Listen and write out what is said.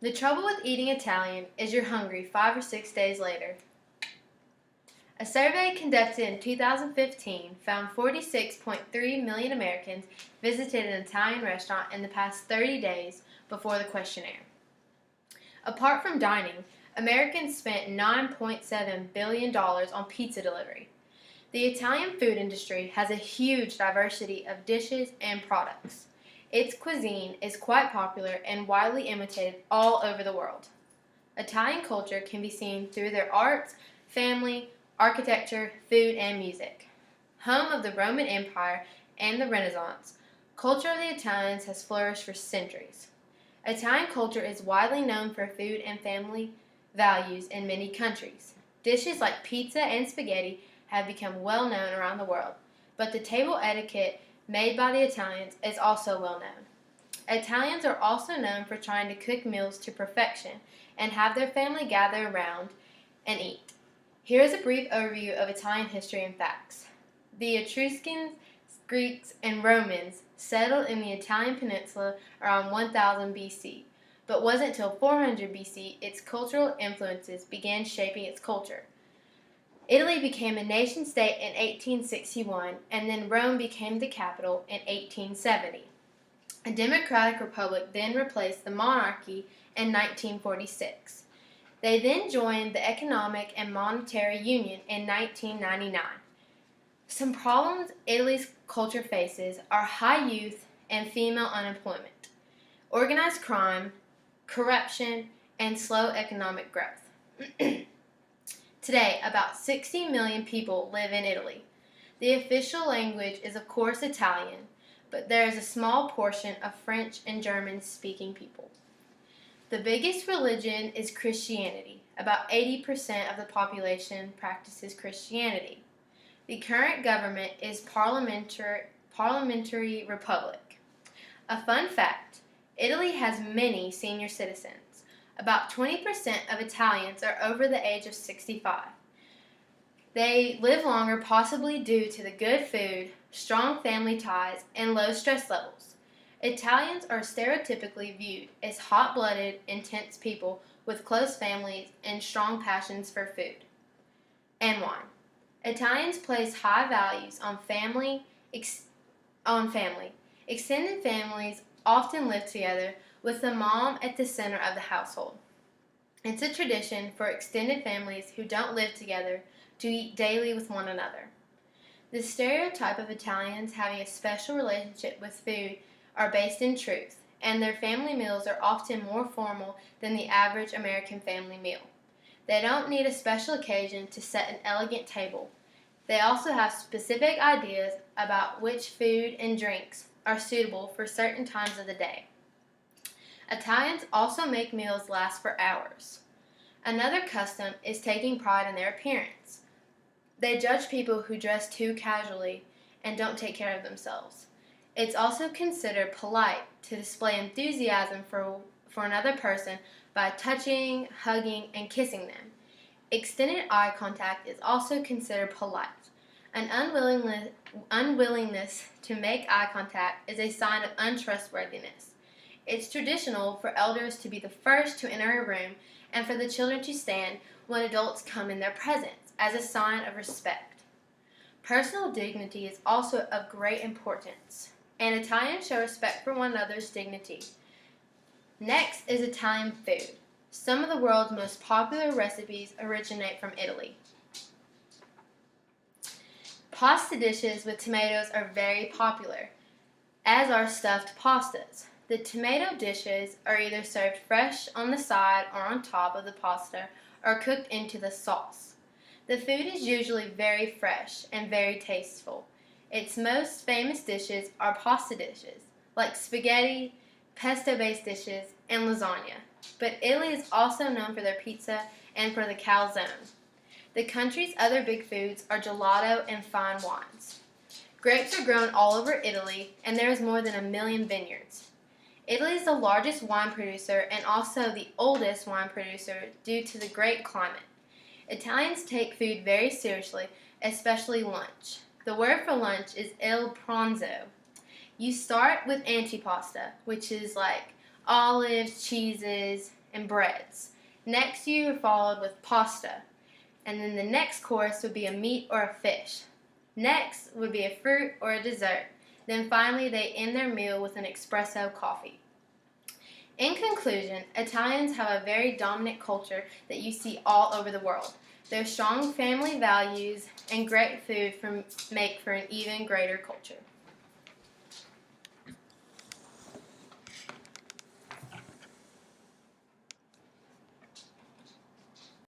The trouble with eating Italian is you're hungry 5 or 6 days later. A survey conducted in 2015 found 46.3 million Americans visited an Italian restaurant in the past 30 days before the questionnaire. Apart from dining, Americans spent $9.7 billion on pizza delivery. The Italian food industry has a huge diversity of dishes and products. Its cuisine is quite popular and widely imitated all over the world. Italian culture can be seen through their arts, family, architecture, food, and music. Home of the Roman Empire and the Renaissance, culture of the Italians has flourished for centuries. Italian culture is widely known for food and family values in many countries. Dishes like pizza and spaghetti have become well known around the world, but the table etiquette made by the Italians is also well known. Italians are also known for trying to cook meals to perfection and have their family gather around and eat. Here is a brief overview of Italian history and facts. The Etruscans, Greeks, and Romans settled in the Italian peninsula around 1000 BC, but wasn't until 400 BC its cultural influences began shaping its culture. Italy became a nation-state in 1861, and then Rome became the capital in 1870. A democratic republic then replaced the monarchy in 1946. They then joined the Economic and Monetary Union in 1999. Some problems Italy's culture faces are high youth and female unemployment, organized crime, corruption, and slow economic growth. Today, about 60 million people live in Italy. The official language is, of course, Italian, but there is a small portion of French and German-speaking people. The biggest religion is Christianity. About 80% of the population practices Christianity. The current government is parliamentary republic. A fun fact, Italy has many senior citizens. About 20% of Italians are over the age of 65. They live longer possibly due to the good food, strong family ties, and low stress levels. Italians are stereotypically viewed as hot-blooded, intense people with close families and strong passions for food and wine. Italians place high values on family. Extended families often live together with the mom at the center of the household. It's a tradition for extended families who don't live together to eat daily with one another. The stereotype of Italians having a special relationship with food are based in truth, and their family meals are often more formal than the average American family meal. They don't need a special occasion to set an elegant table. They also have specific ideas about which food and drinks are suitable for certain times of the day. Italians also make meals last for hours. Another custom is taking pride in their appearance. They judge people who dress too casually and don't take care of themselves. It's also considered polite to display enthusiasm for another person by touching, hugging, and kissing them. Extended eye contact is also considered polite. An unwillingness to make eye contact is a sign of untrustworthiness. It's traditional for elders to be the first to enter a room and for the children to stand when adults come in their presence as a sign of respect. Personal dignity is also of great importance, and Italians show respect for one another's dignity. Next is Italian food. Some of the world's most popular recipes originate from Italy. Pasta dishes with tomatoes are very popular, as are stuffed pastas. The tomato dishes are either served fresh on the side or on top of the pasta or cooked into the sauce. The food is usually very fresh and very tasteful. Its most famous dishes are pasta dishes, like spaghetti, pesto-based dishes, and lasagna. But Italy is also known for their pizza and for the calzone. The country's other big foods are gelato and fine wines. Grapes are grown all over Italy, and there is more than 1 million vineyards. Italy is the largest wine producer and also the oldest wine producer due to the great climate. Italians take food very seriously, especially lunch. The word for lunch is il pranzo. You start with antipasta, which is like olives, cheeses, and breads. Next, you are followed with pasta, and then the next course would be a meat or a fish. Next would be a fruit or a dessert. Then finally, they end their meal with an espresso coffee. In conclusion, Italians have a very dominant culture that you see all over the world. Their strong family values and great food make for an even greater culture.